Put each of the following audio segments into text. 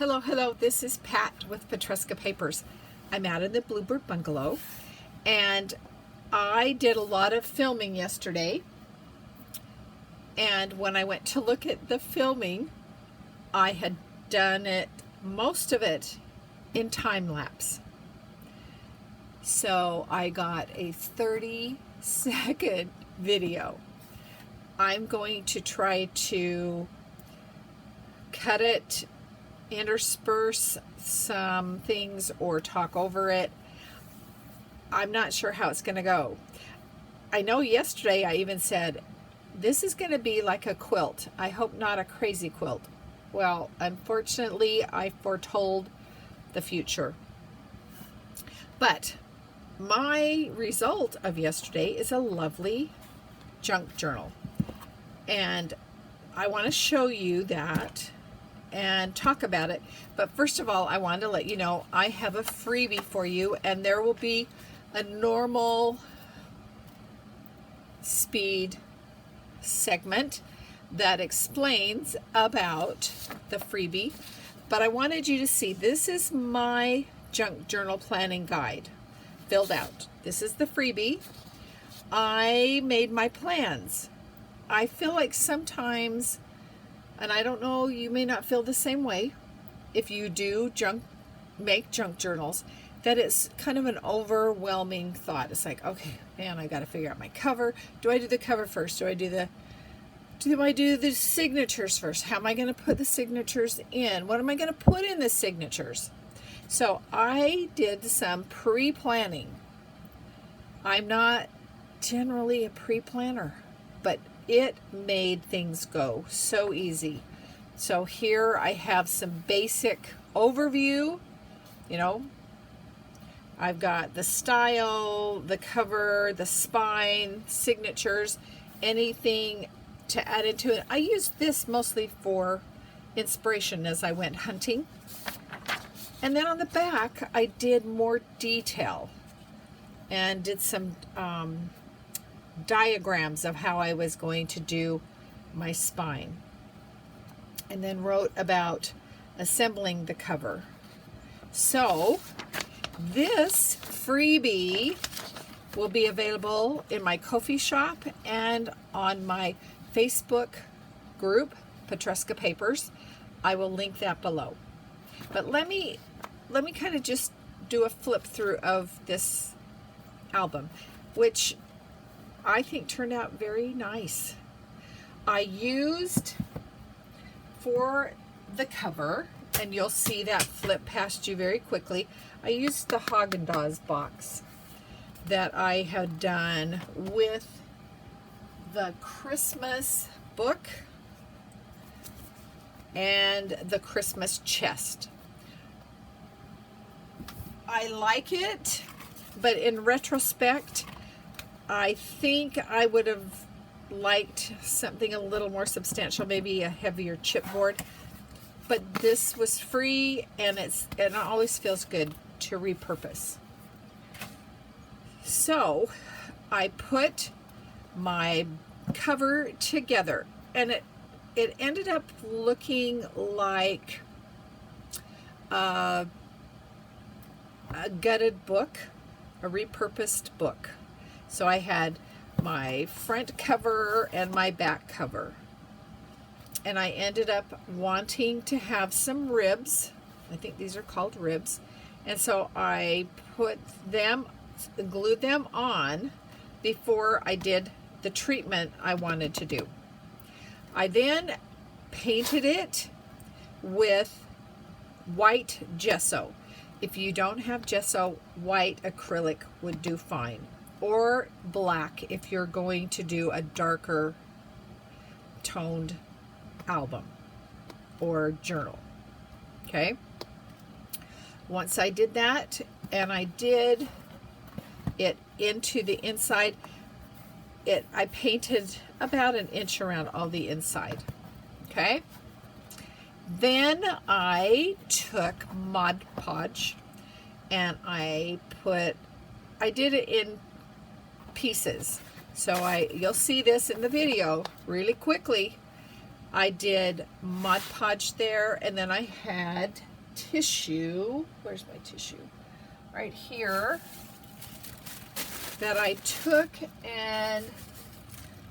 Hello, this is Pat with Petruska Papers. I'm out in the Bluebird Bungalow, and I did a lot of filming yesterday, and when I went to look at the filming, I had done most of it in time lapse. So I got a 30-second video. I'm going to try to cut it, intersperse some things, or talk over it. I'm not sure how it's going to go. I know yesterday I even said, this is going to be like a quilt. I hope not a crazy quilt. Well, unfortunately, I foretold the future. But my result of yesterday is a lovely junk journal. And I want to show you that and talk about it. But first of all, I wanted to let you know I have a freebie for you, and there will be a normal speed segment that explains about the freebie. But I wanted you to see, this is my junk journal planning guide filled out. This is the freebie. I made my plans. I feel like sometimes, and I don't know, you may not feel the same way if you do make junk journals, that it's kind of an overwhelming thought. It's like, okay, man, I got to figure out my cover. Do I do the cover first? Do I do the signatures first? How am I going to put the signatures in? What am I going to put in the signatures? So I did some pre-planning. I'm not generally a pre-planner, but it made things go so easy. So here I have some basic overview. You know, I've got the style, the cover, the spine, signatures, anything to add into it. I used this mostly for inspiration as I went hunting. And then on the back, I did more detail and did some diagrams of how I was going to do my spine, and then wrote about assembling the cover. So this freebie will be available in my Ko-fi shop and on my Facebook group, Petruska Papers. I will link that below. But let me kind of just do a flip through of this album, which I think turned out very nice. I used for the cover, and you'll see that flip past you very quickly, I used the Haagen-Dazs box that I had done with the Christmas book and the Christmas chest. I like it, but in retrospect, I think I would have liked something a little more substantial, maybe a heavier chipboard. But this was free, and it always feels good to repurpose. So I put my cover together, and it ended up looking like a gutted book, a repurposed book. So I had my front cover and my back cover. And I ended up wanting to have some ribs. I think these are called ribs. And so I glued them on before I did the treatment I wanted to do. I then painted it with white gesso. If you don't have gesso, white acrylic would do fine. Or black if you're going to do a darker toned album or journal. Okay. Once I did that, and I did it into the inside, I painted about an inch around all the inside. Okay. Then I took Mod Podge and I did it in pieces. So you'll see this in the video really quickly. I did Mod Podge there, and then I had tissue. Where's my tissue? Right here. That I took, and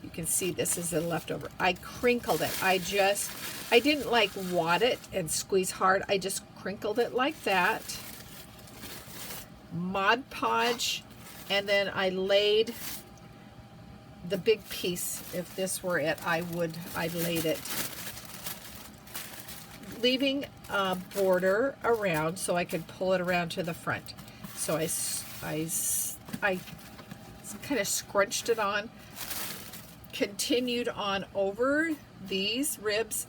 you can see this is a leftover. I crinkled it. I didn't like wad it and squeeze hard. I just crinkled it like that. Mod Podge, and then I laid the big piece. If this were it, I laid it, leaving a border around so I could pull it around to the front. So I kind of scrunched it on, continued on over these ribs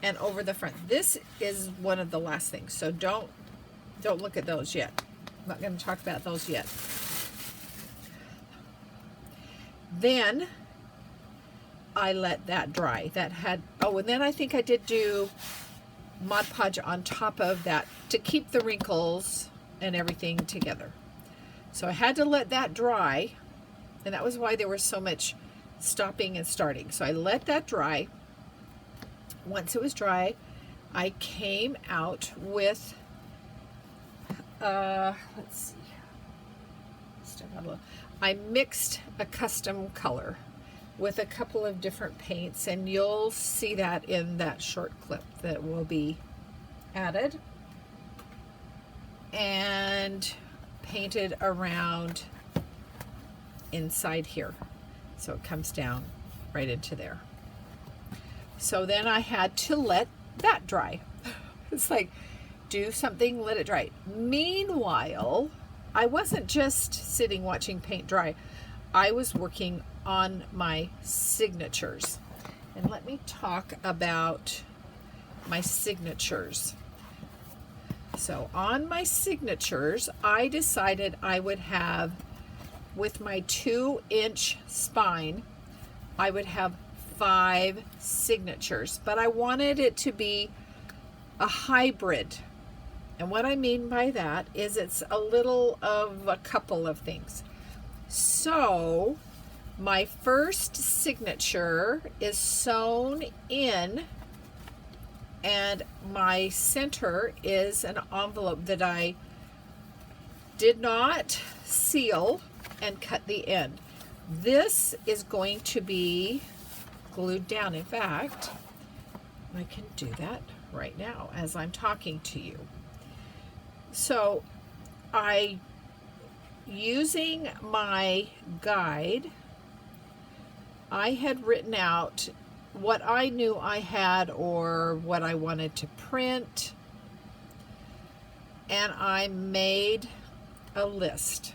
and over the front. This is one of the last things, so don't look at those yet. I'm not going to talk about those yet. Then I let that dry. That had, oh, and then I think I did do Mod Podge on top of that to keep the wrinkles and everything together. So I had to let that dry, and that was why there was so much stopping and starting. So I let that dry. Once it was dry, I came out with, let's see, I mixed a custom color with a couple of different paints, and you'll see that in that short clip that will be added, and painted around inside here, so it comes down right into there. So then I had to let that dry. It's like, do something, let it dry. Meanwhile, I wasn't just sitting watching paint dry. I was working on my signatures. And let me talk about my signatures. So on my signatures, I decided I would have, with my 2-inch spine, I would have 5 signatures, but I wanted it to be a hybrid. And what I mean by that is it's a little of a couple of things. So my first signature is sewn in, and my center is an envelope that I did not seal and cut the end. This is going to be glued down. In fact, I can do that right now as I'm talking to you. So using my guide, I had written out what I knew I had or what I wanted to print, and I made a list.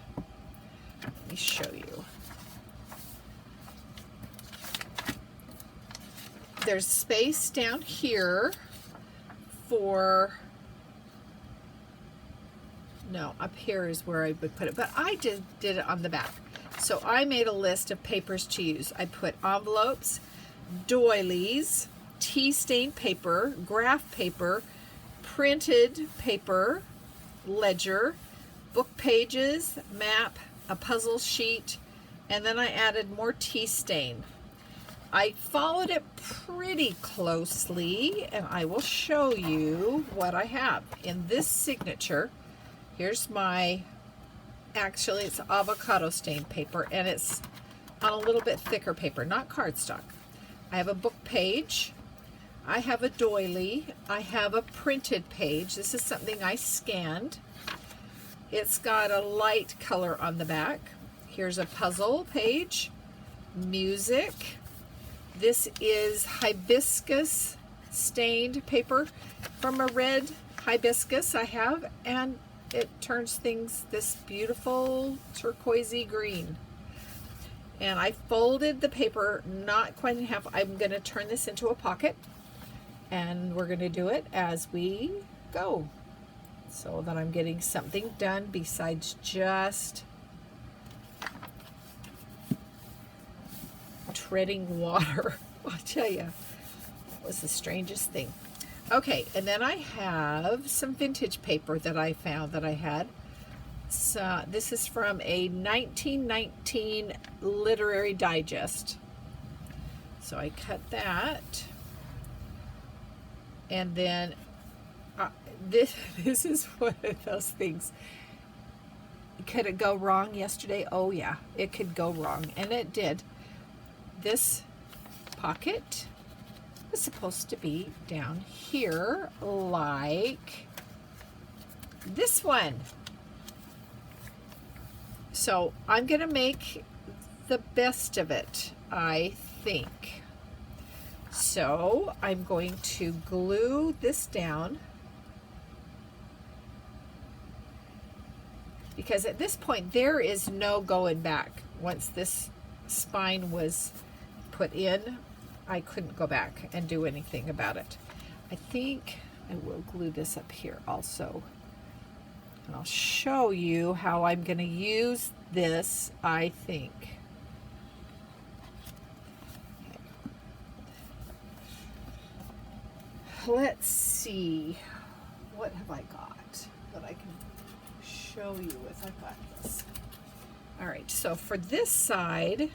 Let me show you. There's space down here for, no, up here is where I would put it, but I did it on the back. So I made a list of papers to use. I put envelopes, doilies, tea stain paper, graph paper, printed paper, ledger, book pages, map, a puzzle sheet, and then I added more tea stain. I followed it pretty closely, and I will show you what I have in this signature. Here's my, actually it's avocado stained paper, and it's on a little bit thicker paper, not cardstock. I have a book page, I have a doily, I have a printed page. This is something I scanned. It's got a light color on the back. Here's a puzzle page, music. This is hibiscus stained paper from a red hibiscus I have, and it turns things this beautiful turquoisey green. And I folded the paper not quite in half. I'm going to turn this into a pocket, and we're going to do it as we go, so that I'm getting something done besides just treading water. I'll tell you, that was the strangest thing. Okay, and then I have some vintage paper that I found that I had. So this is from a 1919 literary digest. So I cut that, and then this is one of those things. Could it go wrong yesterday? Oh yeah, it could go wrong, and it did. This pocket was supposed to be down here like this one. So I'm gonna make the best of it, I think. So I'm going to glue this down, because at this point there is no going back. Once this spine was put in, I couldn't go back and do anything about it. I think I will glue this up here also. And I'll show you how I'm going to use this, I think. Okay. Let's see. What have I got that I can show you with? I've got this. All right, so for this side,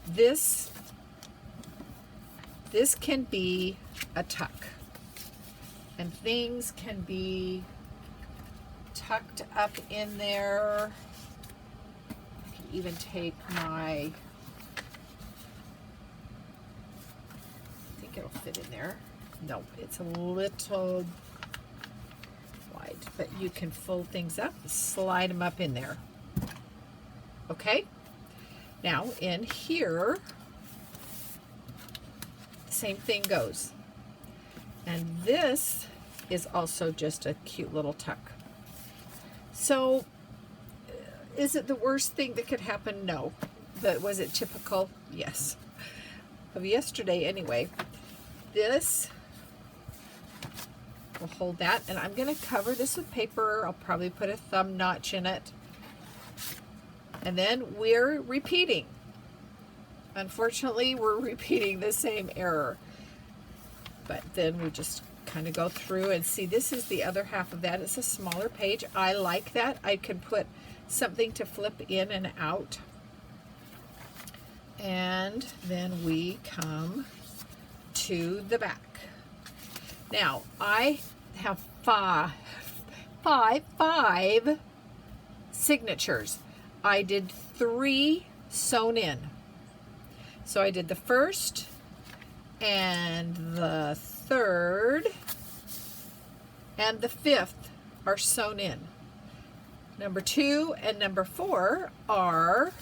this can be a tuck, and things can be tucked up in there. I can even take my, I think it'll fit in there. No, it's a little wide, but you can fold things up, slide them up in there. Okay, now in here, the same thing goes. And this is also just a cute little tuck. So, is it the worst thing that could happen? No. But was it typical? Yes. Of yesterday, anyway. This will hold that, and I'm going to cover this with paper. I'll probably put a thumb notch in it. And then we're repeating. Unfortunately, we're repeating the same error. But then we just kind of go through and see, this is the other half of that. It's a smaller page. I like that. I can put something to flip in and out. And then we come to the back. Now, I have five signatures. I did 3 sewn in. So I did the first and the third and the 5th are sewn in. Number 2 and number 4 are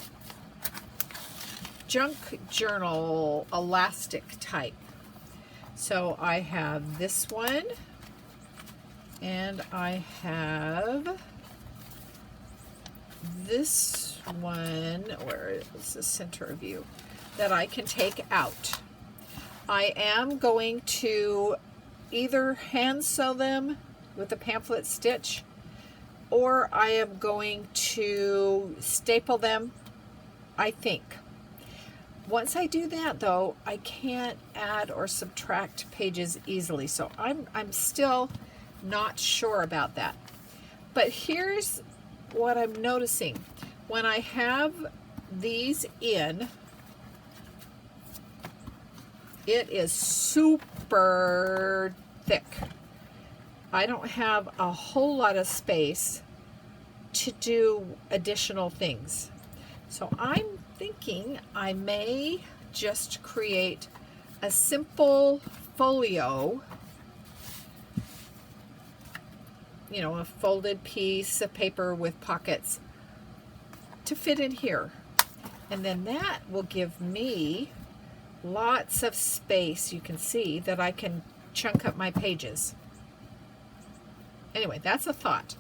junk journal elastic type. So I have this one, and I have this one, where is the center view, that I can take out. I am going to either hand sew them with a pamphlet stitch, or I am going to staple them, I think. Once I do that, though, I can't add or subtract pages easily, so I'm still not sure about that. But here's what I'm noticing. When I have these in, it is super thick. I don't have a whole lot of space to do additional things. So I'm thinking I may just create a simple folio, you know, a folded piece of paper with pockets to fit in here. And then that will give me lots of space, you can see, that I can chunk up my pages. Anyway, that's a thought.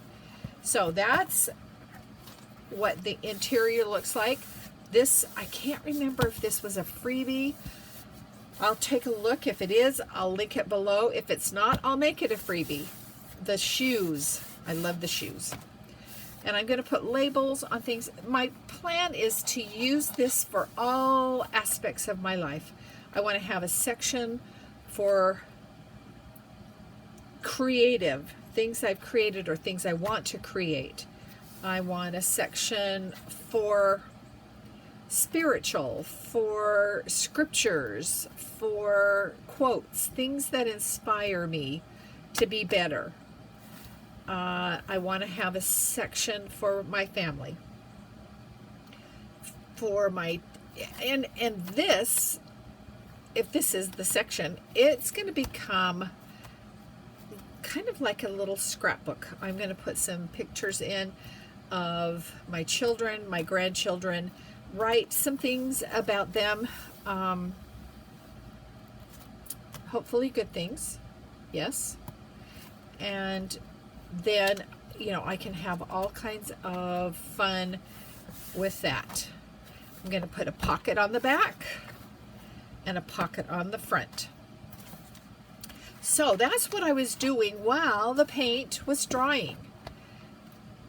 So that's what the interior looks like. This, I can't remember if this was a freebie. I'll take a look. If it is, I'll link it below. If it's not, I'll make it a freebie. The shoes, I love the shoes. And I'm going to put labels on things. My plan is to use this for all aspects of my life. I want to have a section for creative, things I've created or things I want to create. I want a section for spiritual, for scriptures, for quotes, things that inspire me to be better. I want to have a section for my family, for my, and this, if this is the section, it's going to become kind of like a little scrapbook. I'm going to put some pictures in of my children, my grandchildren, write some things about them, hopefully good things, yes, and then, you know, I can have all kinds of fun with that. I'm going to put a pocket on the back and a pocket on the front. So that's what I was doing while the paint was drying.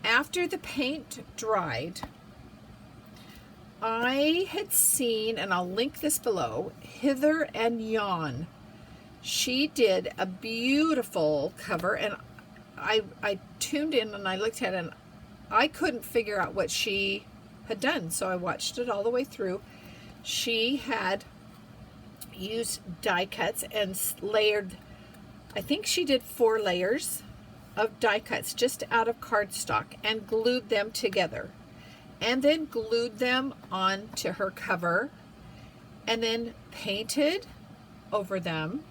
After the paint dried, I had seen, and I'll link this below, Hither and Yon. She did a beautiful cover, and I tuned in and I looked at it, and I couldn't figure out what she had done, so I watched it all the way through. She had used die cuts and layered, I think she did 4 layers of die cuts just out of cardstock and glued them together, and then glued them onto her cover, and then painted over them.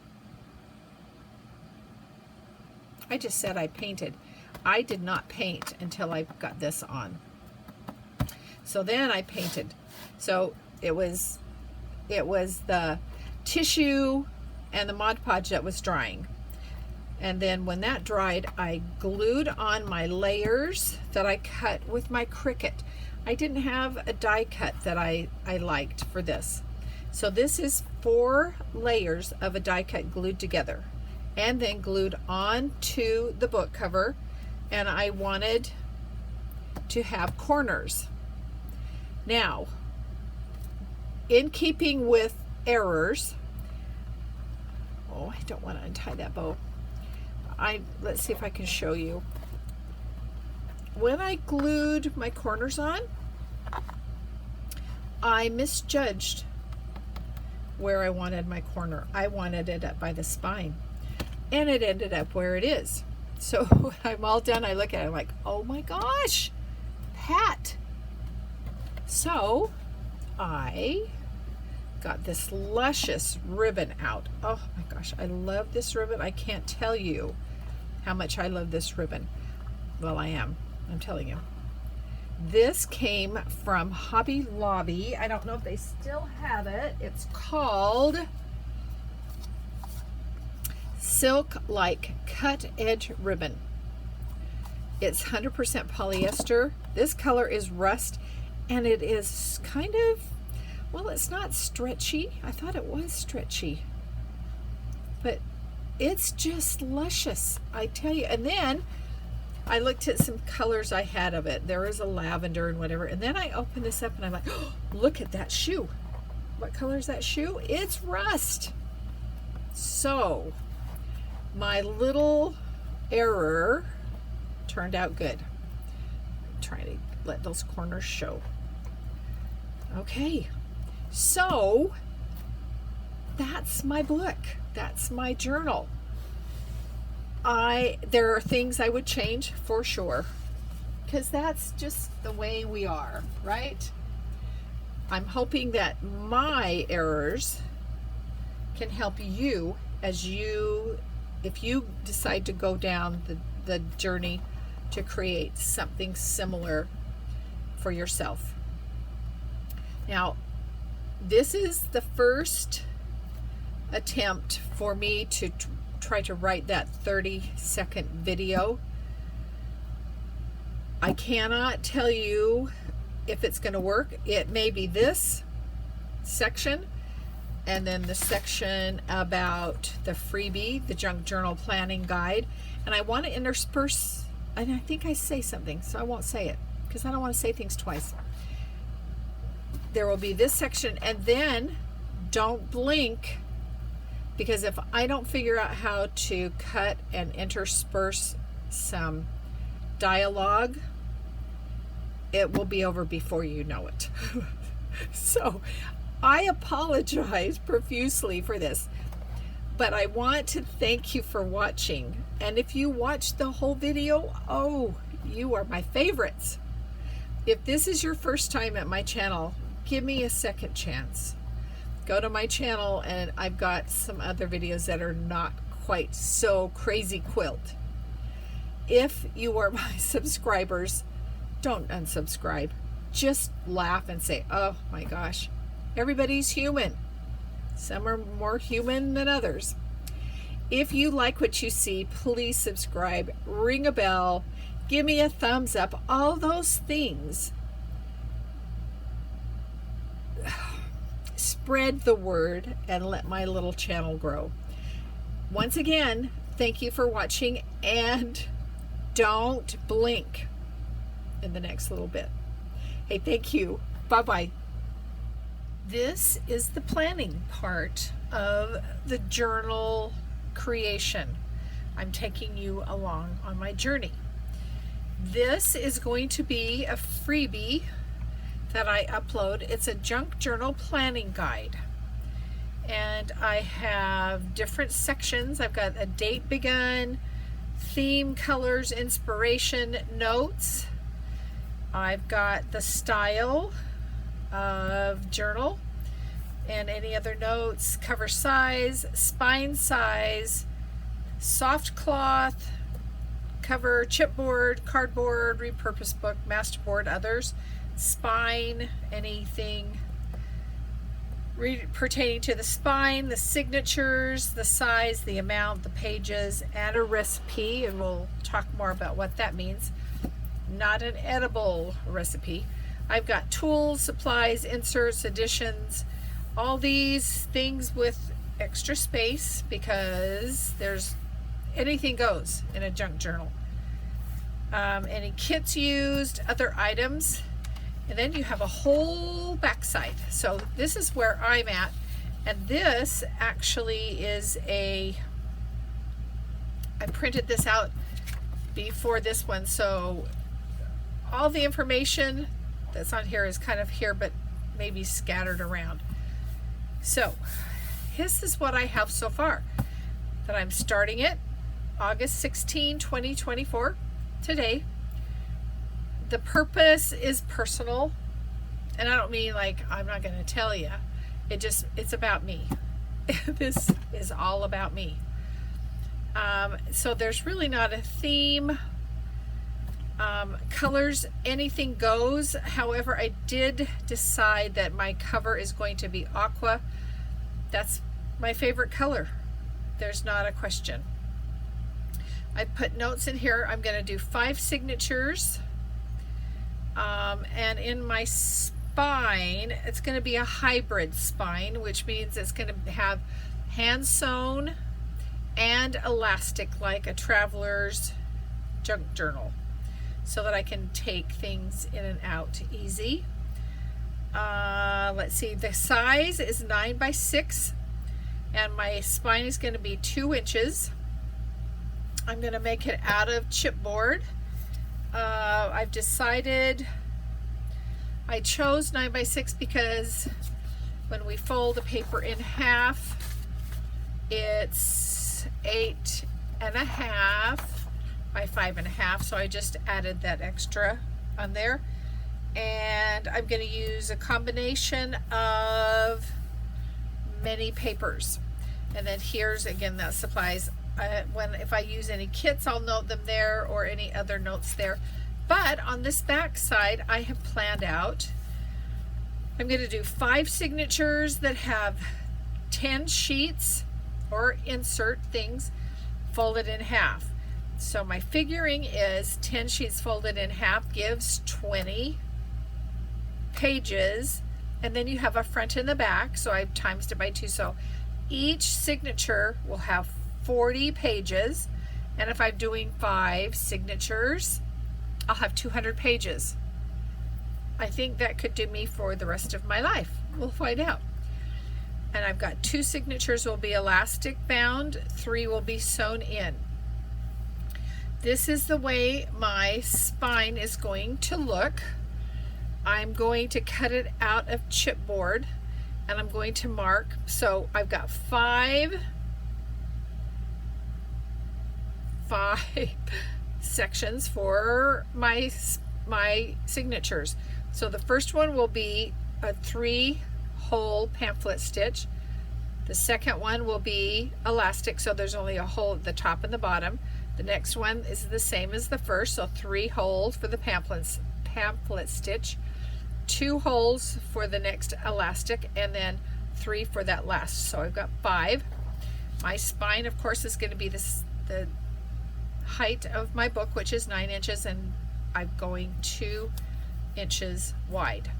I just said I painted. I did not paint until I got this on. So then I painted. So it was the tissue and the Mod Podge that was drying. And then when that dried, I glued on my layers that I cut with my Cricut. I didn't have a die cut that I liked for this. So this is 4 layers of a die cut glued together and then glued onto the book cover. And I wanted to have corners. Now, in keeping with errors, oh, I don't want to untie that bow. Let's see if I can show you. When I glued my corners on, I misjudged where I wanted my corner. I wanted it up by the spine, and it ended up where it is. So when I'm all done, I look at it, I'm like, oh my gosh, Pat. So I got this luscious ribbon out. Oh my gosh, I love this ribbon. I can't tell you how much I love this ribbon. Well, I'm telling you. This came from Hobby Lobby. I don't know if they still have it. It's called Silk Like Cut Edge Ribbon. It's 100% polyester. This color is rust, and it is kind of, well, it's not stretchy. I thought it was stretchy, but it's just luscious, I tell you. And then I looked at some colors I had of it. There is a lavender and whatever. And then I opened this up and I'm like, oh, look at that shoe. What color is that shoe? It's rust. So my little error turned out good. I'm trying to let those corners show. Okay, so that's my book. That's my journal. There are things I would change for sure, because that's just the way we are, right? I'm hoping that my errors can help you if you decide to go down the journey to create something similar for yourself. Now, this is the first attempt for me to try to write that 30-second video. I cannot tell you if it's going to work. It may be this section, and then the section about the freebie, the junk journal planning guide, and I want to intersperse, and I think I say something, so I won't say it because I don't want to say things twice. There will be this section, and then don't blink, because if I don't figure out how to cut and intersperse some dialogue, it will be over before you know it. So I apologize profusely for this, But I want to thank you for watching. And if you watched the whole video, oh, you are my favorites. If this is your first time at my channel, give me a second chance. Go to my channel and I've got some other videos that are not quite so crazy quilt. If you are my subscribers, don't unsubscribe. Just laugh and say, oh my gosh, everybody's human. Some are more human than others. If you like what you see, please subscribe, ring a bell, give me a thumbs up, all those things. Spread the word and let my little channel grow. Once again, thank you for watching, and don't blink in the next little bit. Hey, thank you. Bye-bye. This is the planning part of the journal creation. I'm taking you along on my journey. This is going to be a freebie that I upload. It's a junk journal planning guide. And I have different sections. I've got a date begun, theme, colors, inspiration, notes. I've got the style of journal and any other notes, cover size, spine size, soft cloth, cover, chipboard, cardboard, repurposed book, masterboard, others, spine, anything pertaining to the spine, the signatures, the size, the amount, the pages, and a recipe, and we'll talk more about what that means. Not an edible recipe. I've got tools, supplies, inserts, additions, all these things with extra space because there's anything goes in a junk journal. Any kits used, other items, and then you have a whole backside. So this is where I'm at, and this actually is I printed this out before this one, so all the information that's on here is kind of here, but maybe scattered around. So this is what I have so far, that I'm starting it August 16, 2024, today. The purpose is personal, and I don't mean like I'm not going to tell you. It's about me. This is all about me. So there's really not a theme. Colors, anything goes. However, I did decide that my cover is going to be aqua. That's my favorite color. There's not a question. I put notes in here. I'm going to do 5 signatures. And in my spine, it's going to be a hybrid spine, which means it's going to have hand sewn and elastic like a traveler's junk journal, so that I can take things in and out easy. Let's see, the size is 9 by 6, and my spine is going to be 2 inches. I'm going to make it out of chipboard. I've decided I chose 9 by 6 because when we fold the paper in half, it's 8.5 by 5.5, so I just added that extra on there. And I'm going to use a combination of many papers. And then here's again that supplies. If I use any kits, I'll note them there, or any other notes there. But on this back side, I have planned out, I'm going to do 5 signatures that have 10 sheets or insert things folded in half. So my figuring is 10 sheets folded in half gives 20 pages, and then you have a front and the back, so I've times it by 2, so each signature will have 40 pages, and if I'm doing 5 signatures, I'll have 200 pages. I think that could do me for the rest of my life. We'll find out. And I've got 2 signatures will be elastic bound, 3 will be sewn in. This is the way my spine is going to look. I'm going to cut it out of chipboard, and I'm going to mark. So I've got 5 5 sections for my signatures. So the first one will be a 3-hole pamphlet stitch. The second one will be elastic, so there's only a hole at the top and the bottom. The next one is the same as the first, so 3 holes for the pamphlet stitch, 2 holes for the next elastic, and then 3 for that last. So I've got 5. My spine, of course, is going to be the height of my book, which is 9 inches, and I'm going 2 inches wide.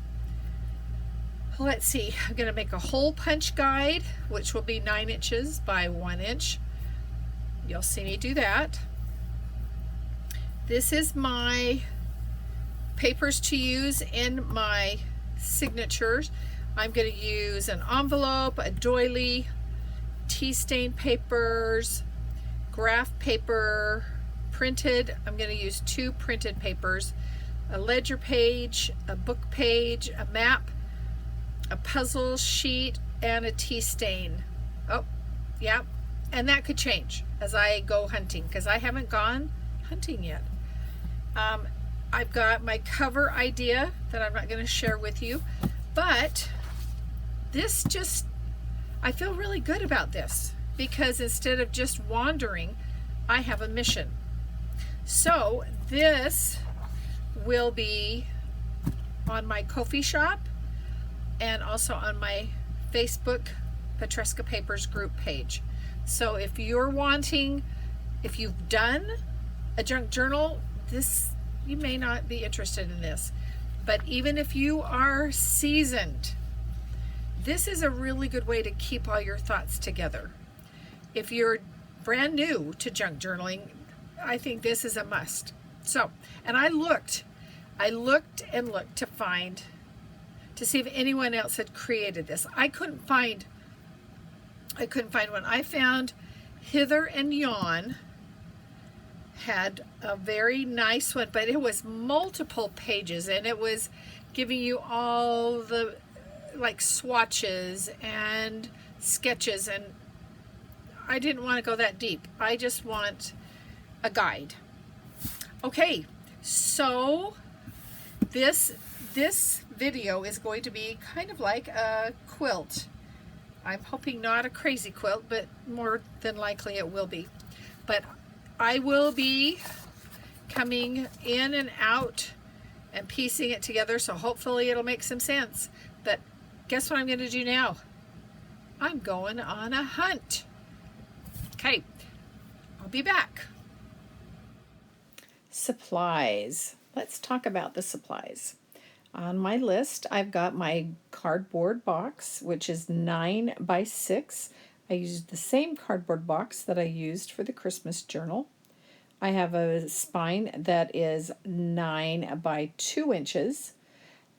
Let's see, I'm going to make a hole punch guide, which will be 9 inches by 1 inch. You'll see me do that. This is my papers to use in my signatures. I'm going to use an envelope, a doily, tea stain papers, graph paper, printed. I'm going to use 2 printed papers, a ledger page, a book page, a map, a puzzle sheet, and a tea stain. Oh, yeah, and that could change as I go hunting, because I haven't gone hunting yet. I've got my cover idea that I'm not going to share with you, but this just, I feel really good about this, because instead of just wandering, I have a mission. So this will be on my Ko-fi shop and also on my Facebook Petresca Papers group page. So if you're wanting, if you've done a junk journal, this, you may not be interested in this, but even if you are seasoned, this is a really good way to keep all your thoughts together. If you're brand new to junk journaling, I think this is a must. So, and I looked and looked to see if anyone else had created this. I couldn't find one. I found Hither and Yon had a very nice one, but it was multiple pages, and it was giving you all the like swatches and sketches, and I didn't want to go that deep. I just want a guide. Okay, so this video is going to be kind of like a quilt. I'm hoping not a crazy quilt, but more than likely it will be. But I will be coming in and out and piecing it together, so hopefully it'll make some sense. But guess what I'm going to do now? I'm going on a hunt. Okay, I'll be back. Supplies. Let's talk about the supplies. On my list, I've got my cardboard box, which is 9 by 6. I used the same cardboard box that I used for the Christmas journal. I have a spine that is 9 by 2 inches.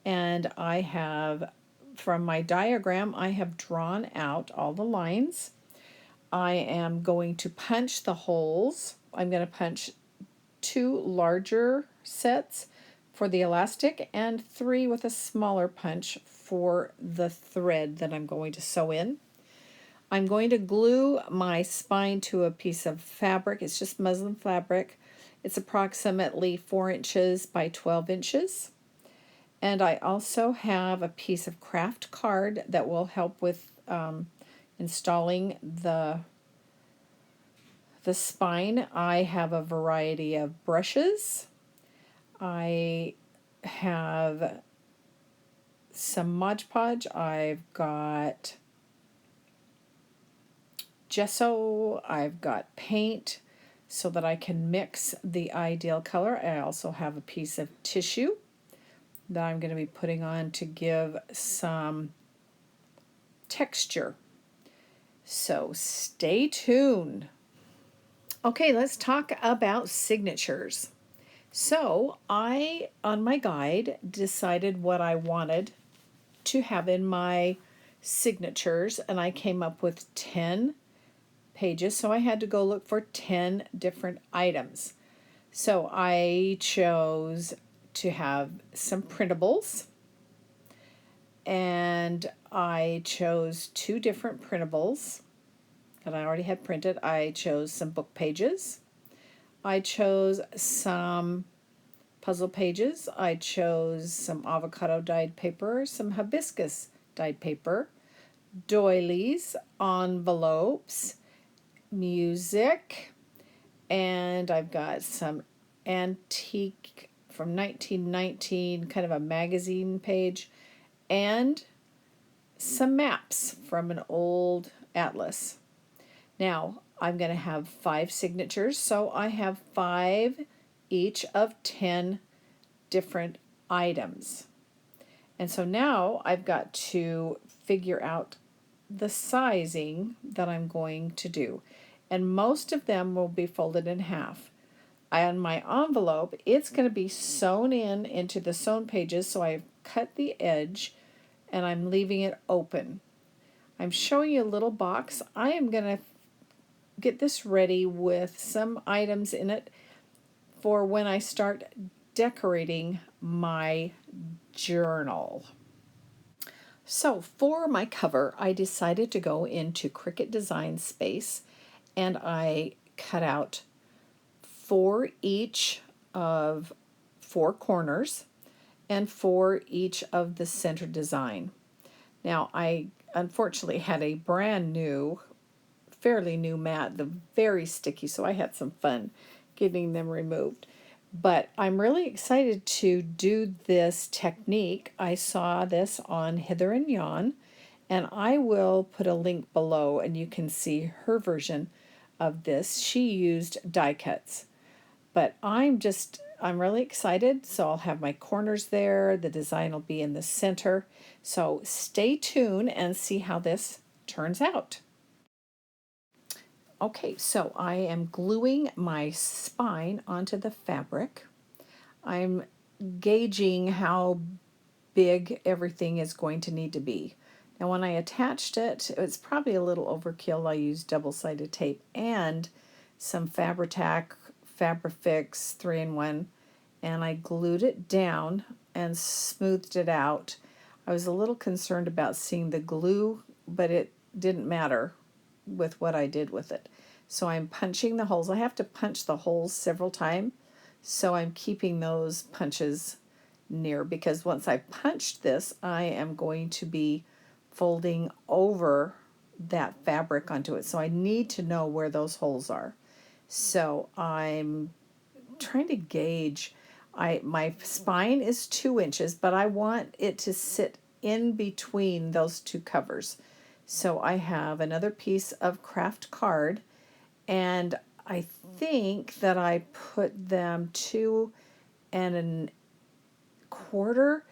And I have, from my diagram, I have drawn out all the lines. I am going to punch the holes. I'm going to punch 2 larger sets for the elastic and 3 with a smaller punch for the thread that I'm going to sew in. I'm going to glue my spine to a piece of fabric. It's just muslin fabric. It's approximately 4 inches by 12 inches. And I also have a piece of craft card that will help with installing the spine. I have a variety of brushes. I have some Mod Podge. I've got gesso. I've got paint so that I can mix the ideal color. I also have a piece of tissue that I'm going to be putting on to give some texture. So stay tuned. Okay, let's talk about signatures. So I, on my guide, decided what I wanted to have in my signatures, and I came up with 10 pages, so I had to go look for 10 different items. So I chose to have some printables, and I chose 2 different printables that I already had printed. I chose some book pages. I chose some puzzle pages. I chose some avocado dyed paper, some hibiscus dyed paper, doilies, envelopes, music, and I've got some antique from 1919, kind of a magazine page, and some maps from an old atlas. Now, I'm going to have 5 signatures, so I have 5 each of 10 different items. And so now I've got to figure out the sizing that I'm going to do. And most of them will be folded in half. On my envelope, it's going to be sewn in into the sewn pages, so I've cut the edge and I'm leaving it open. I'm showing you a little box. I am going to get this ready with some items in it for when I start decorating my journal. So for my cover, I decided to go into Cricut Design Space, and I cut out 4 each of 4 corners and 4 each of the center design. Now I unfortunately had a brand new, fairly new mat, the very sticky, so I had some fun getting them removed. But I'm really excited to do this technique. I saw this on Hither and Yon, and I will put a link below and you can see her version of this. She used die cuts. But I'm really excited, so I'll have my corners there. The design will be in the center. So stay tuned and see how this turns out. Okay, so I am gluing my spine onto the fabric. I'm gauging how big everything is going to need to be. Now when I attached it, it's probably a little overkill. I used double-sided tape and some Fabri-Tac, Fabri-Fix 3-in-1, and I glued it down and smoothed it out. I was a little concerned about seeing the glue, but it didn't matter with what I did with it. So I'm punching the holes. I have to punch the holes several times, so I'm keeping those punches near, because once I punched this, I am going to be folding over that fabric onto it. So I need to know where those holes are. So I'm trying to gauge. My spine is 2 inches, but I want it to sit in between those 2 covers. So I have another piece of craft card, and I think that I put them 2 1/4,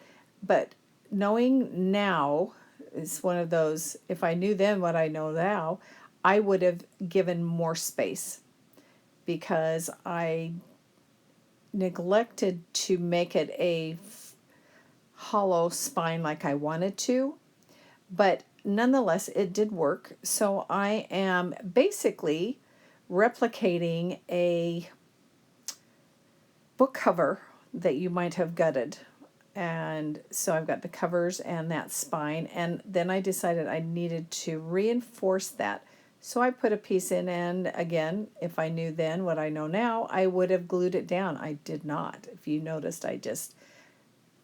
but knowing now is one of those, if I knew then what I know now, I would have given more space, because I neglected to make it a hollow spine like I wanted to, but nonetheless it did work. So I am basically replicating a book cover that you might have gutted. And so I've got the covers and that spine, and then I decided I needed to reinforce that. So I put a piece in, and again, if I knew then what I know now, I would have glued it down. I did not. If you noticed, I just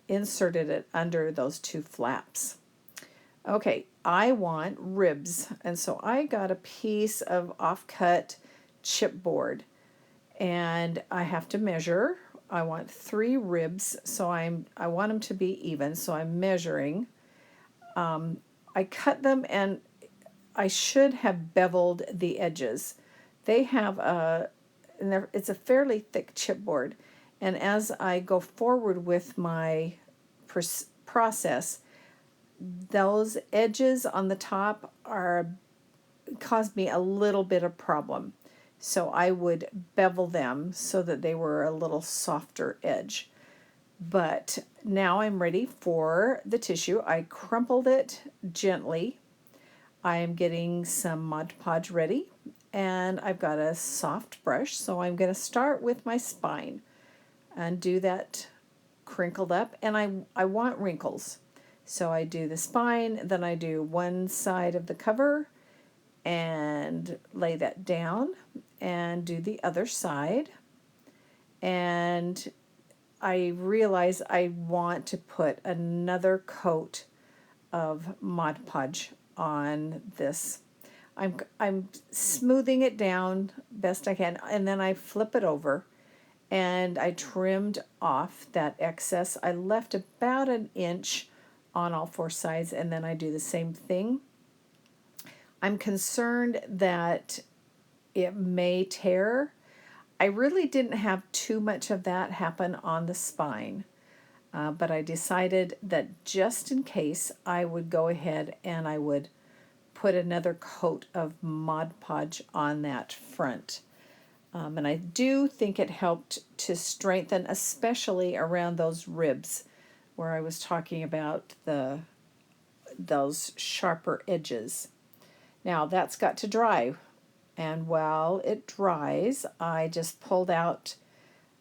inserted it under those 2 flaps. Okay, I want ribs, and so I got a piece of offcut chipboard, and I have to measure. I want 3 ribs, so I want them to be even, so I'm measuring. I cut them, and I should have beveled the edges. They have it's a fairly thick chipboard, and as I go forward with my process, those edges on the top caused me a little bit of problem. So I would bevel them so that they were a little softer edge. But now I'm ready for the tissue. I crumpled it gently. I am getting some Mod Podge ready, and I've got a soft brush, so I'm going to start with my spine and do that crinkled up, and I want wrinkles. So I do the spine, then I do one side of the cover and lay that down and do the other side. and I realize I want to put another coat of Mod Podge on this. I'm smoothing it down best I can, and then I flip it over, and I trimmed off that excess. I left about an inch on all four sides, and then I do the same thing. I'm concerned that it may tear. I really didn't have too much of that happen on the spine, but I decided that just in case, I would go ahead and I would put another coat of Mod Podge on that front. And I do think it helped to strengthen, especially around those ribs where I was talking about those sharper edges. Now that's got to dry, and while it dries, I just pulled out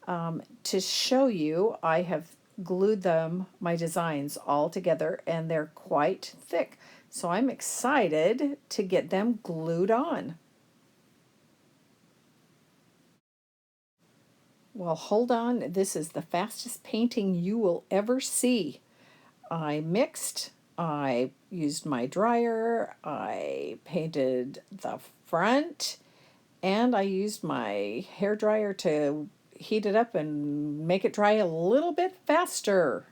to show you. I have glued my designs all together, and they're quite thick. So I'm excited to get them glued on. Well, hold on. This is the fastest painting you will ever see. I mixed, I used my dryer, I painted the front, and I used my hair dryer to heat it up and make it dry a little bit faster.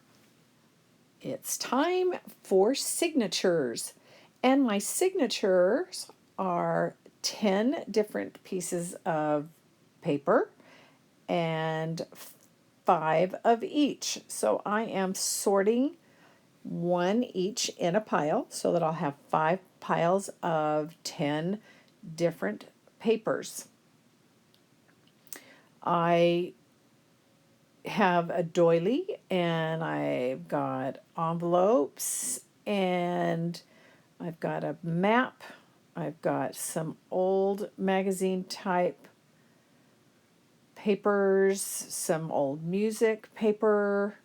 It's time for signatures. And my signatures are 10 different pieces of paper and 5 of each. So I am sorting one each in a pile so that I'll have 5 piles of 10 different papers. I have a doily, and I've got envelopes, and I've got a map. I've got some old magazine type papers, some old music paper,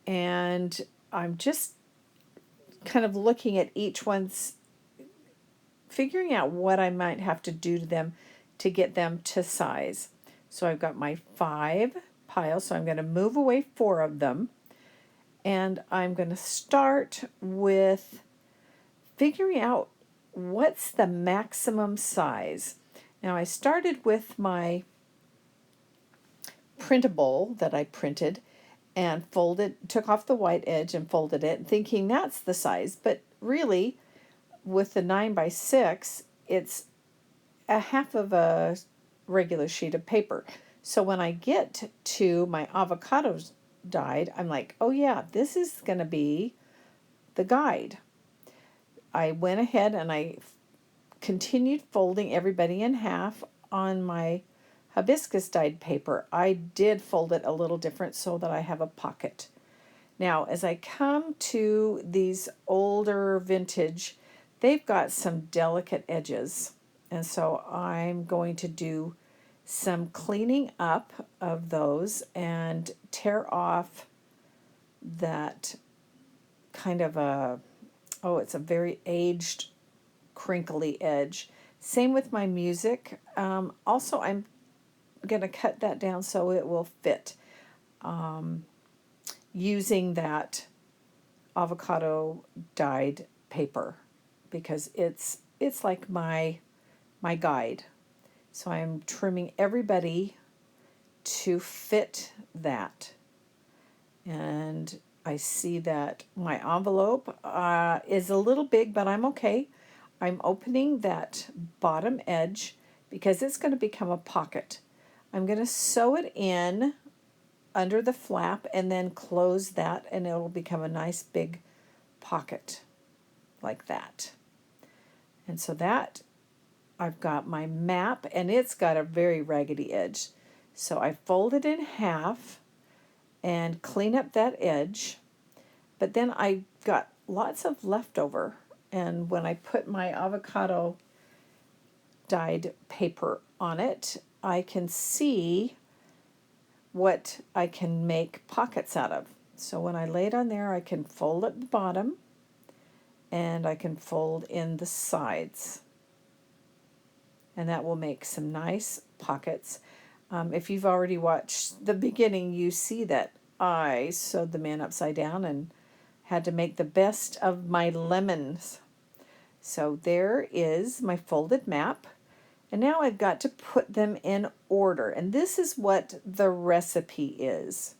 and I'm just kind of looking at each one's, figuring out what I might have to do to them to get them to size. So I've got my 5 piles, so I'm going to move away 4 of them, and I'm going to start with figuring out what's the maximum size. Now I started with my printable that I printed and took off the white edge and folded it, thinking that's the size, but really with the 9x6, it's a half of a regular sheet of paper. So when I get to my avocados dyed, I'm like, oh yeah, this is going to be the guide. I went ahead and I continued folding everybody in half on my hibiscus dyed paper. I did fold it a little different so that I have a pocket. Now, as I come to these older vintage, they've got some delicate edges. And so I'm going to do some cleaning up of those and tear off that kind of it's a very aged, crinkly edge. Same with my music. Also, I'm going to cut that down so it will fit, using that avocado dyed paper, because it's like my guide. So I'm trimming everybody to fit that. And I see that my envelope is a little big, but I'm okay. I'm opening that bottom edge because it's going to become a pocket. I'm going to sew it in under the flap and then close that, and it will become a nice big pocket like that. And so that, I've got my map, and it's got a very raggedy edge. So I fold it in half and clean up that edge, but then I got lots of leftover, and when I put my avocado dyed paper on it, I can see what I can make pockets out of. So when I lay it on there, I can fold at the bottom and I can fold in the sides. and that will make some nice pockets. If you've already watched the beginning, you see that I sewed the man upside down and had to make the best of my lemons. So there is my folded map. And now I've got to put them in order. And this is what the recipe is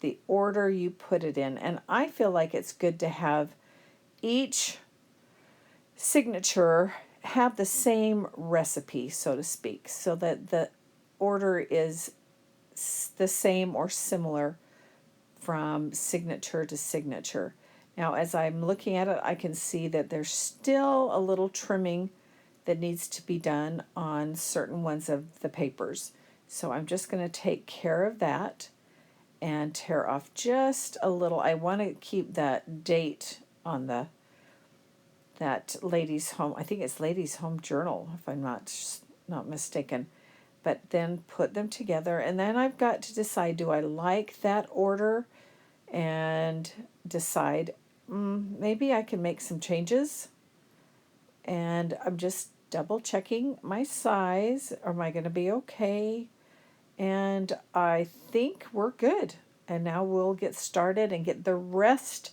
the order you put it in. And I feel like it's good to have each signature have the same recipe, so to speak, so that the order is the same or similar from signature to signature. Now, as I'm looking at it, I can see that there's still a little trimming that needs to be done on certain ones of the papers. So I'm just going to take care of that and tear off just a little. I want to keep that date on that Ladies Home, I think it's Ladies Home Journal, if I'm not mistaken. But then put them together, and then I've got to decide, do I like that order? And decide, maybe I can make some changes. And I'm just double checking my size. Am I going to be okay? And I think we're good. And now we'll get started and get the rest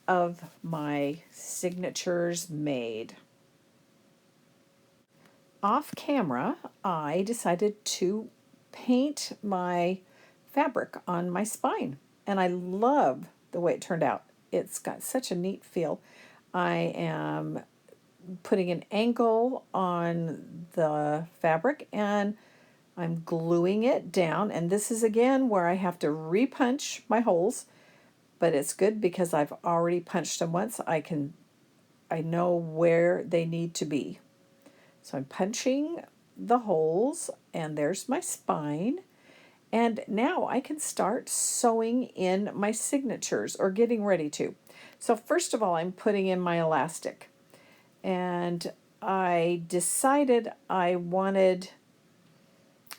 of my signatures made. Off camera, I decided to paint my fabric on my spine, and I love the way it turned out. It's got such a neat feel. I am putting an angle on the fabric and I'm gluing it down, and this is again where I have to repunch my holes, but it's good because I've already punched them once. I know where they need to be. So I'm punching the holes, and there's my spine. And now I can start sewing in my signatures, or getting ready to. So first of all, I'm putting in my elastic. And I decided I wanted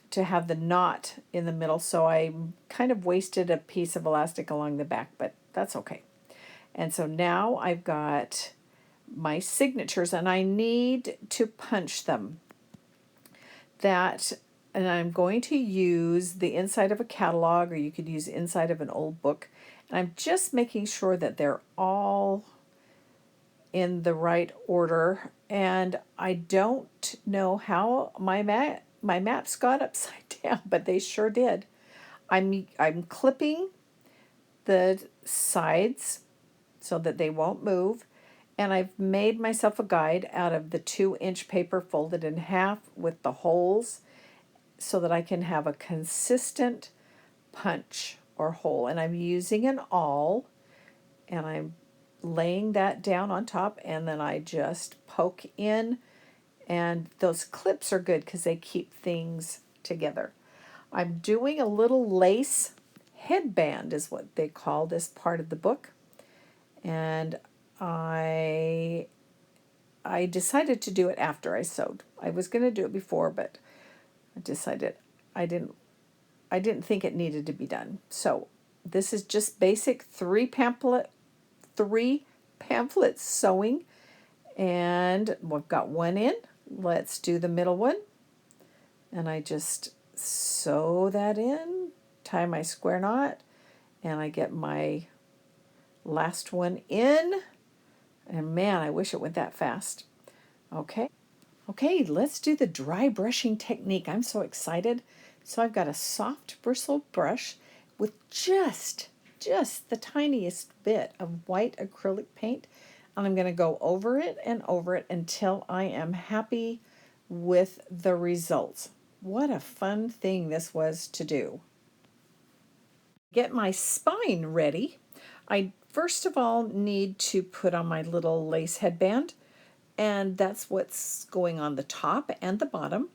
to have the knot in the middle, so I kind of wasted a piece of elastic along the back, but that's okay. And so now I've got my signatures, and I need to punch them. And I'm going to use the inside of a catalog, or you could use inside of an old book. And I'm just making sure that they're all in the right order. And I don't know how my maps got upside down, but they sure did. I'm clipping the sides so that they won't move. And I've made myself a guide out of the 2-inch paper folded in half with the holes so that I can have a consistent punch or hole. And I'm using an awl, and I'm laying that down on top, and then I just poke in, and those clips are good because they keep things together. I'm doing a little lace headband is what they call this part of the book, and I decided to do it after I sewed. I was going to do it before, but I decided I didn't think it needed to be done. So this is just basic three pamphlet sewing, and we've got one in. Let's do the middle one, and I just sew that in, tie my square knot, and I get my last one in. And man, I wish it went that fast. Okay, let's do the dry brushing technique. I'm so excited. So I've got a soft bristled brush with just the tiniest bit of white acrylic paint, and I'm going to go over it and over it until I am happy with the results. What a fun thing this was to do. Get my spine ready. I first of all need to put on my little lace headband, and that's what's going on the top and the bottom.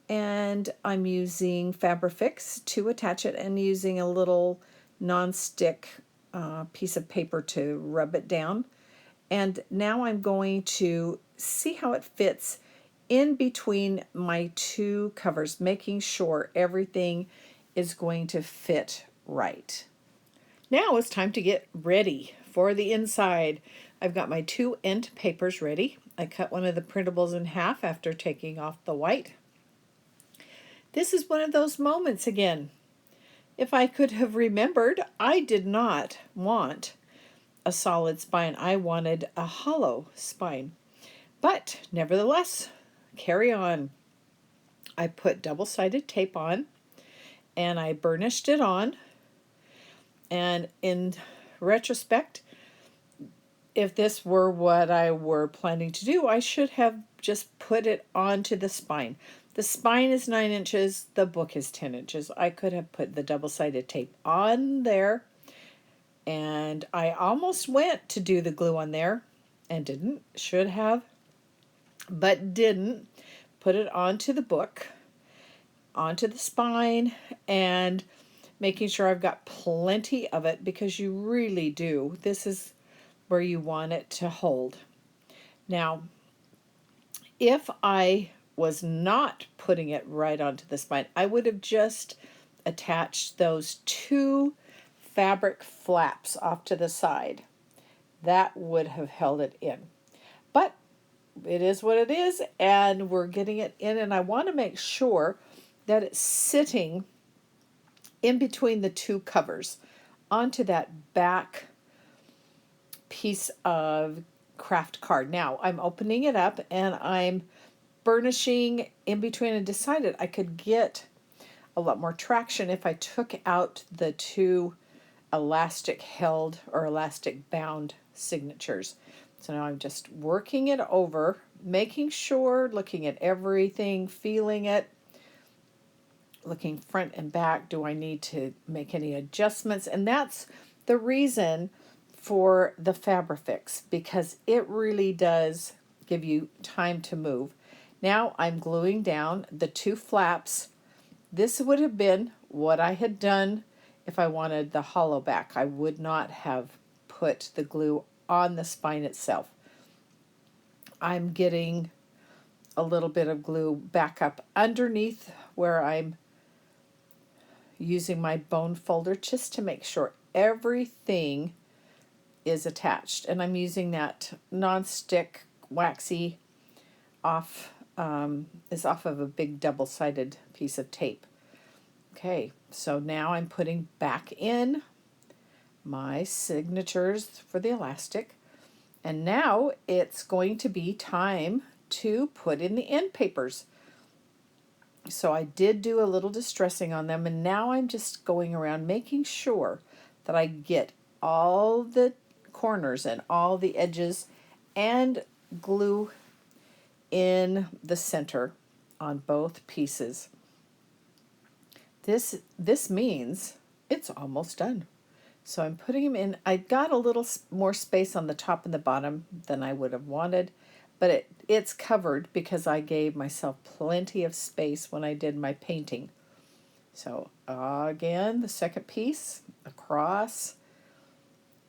And I'm using Fabrifix to attach it, and using a little non-stick piece of paper to rub it down. And now I'm going to see how it fits in between my two covers, making sure everything is going to fit right. Now it's time to get ready for the inside. I've got my 2 end papers ready. I cut one of the printables in half after taking off the white. This is one of those moments again. If I could have remembered, I did not want a solid spine. I wanted a hollow spine. But nevertheless, carry on. I put double-sided tape on and I burnished it on. And in retrospect, if this were what I were planning to do, I should have just put it onto the spine. The spine is 9 inches, the book is 10 inches. I could have put the double-sided tape on there, and I almost went to do the glue on there and didn't, should have, but didn't. Put it onto the book, onto the spine, and making sure I've got plenty of it, because you really do. This is where you want it to hold. Now, if I was not putting it right onto the spine, I would have just attached those 2 fabric flaps off to the side. That would have held it in. But it is what it is, and we're getting it in, and I want to make sure that it's sitting in between the 2 covers onto that back piece of craft card. Now I'm opening it up and I'm burnishing in between, and decided I could get a lot more traction if I took out the 2 elastic held or elastic bound signatures. So now I'm just working it over, making sure, looking at everything, feeling it, looking front and back. Do I need to make any adjustments? And that's the reason for the Fabrifix, because it really does give you time to move. Now I'm gluing down the 2 flaps. This would have been what I had done if I wanted the hollow back. I would not have put the glue on the spine itself. I'm getting a little bit of glue back up underneath where I'm using my bone folder, just to make sure everything is attached. And I'm using that non-stick waxy is off of a big double-sided piece of tape. Okay, so now I'm putting back in my signatures for the elastic, and now it's going to be time to put in the end papers. So I did do a little distressing on them, and now I'm just going around making sure that I get all the corners and all the edges and glue in the center on both pieces. This means it's almost done. So I'm putting them in. I got a little more space on the top and the bottom than I would have wanted, but it's covered because I gave myself plenty of space when I did my painting. So again, the second piece across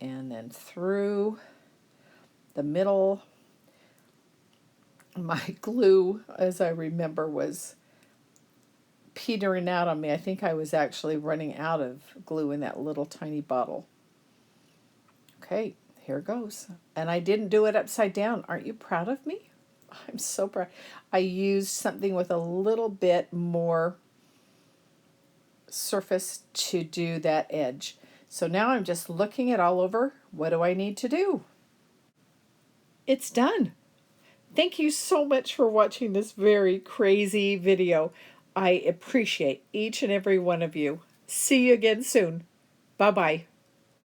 and then through the middle. My glue, as I remember, was petering out on me. I think I was actually running out of glue in that little tiny bottle. Okay, here goes. And I didn't do it upside down. Aren't you proud of me? I'm so proud. I used something with a little bit more surface to do that edge. So now I'm just looking it all over. What do I need to do? It's done. Thank you so much for watching this very crazy video. I appreciate each and every one of you. See you again soon. Bye-bye.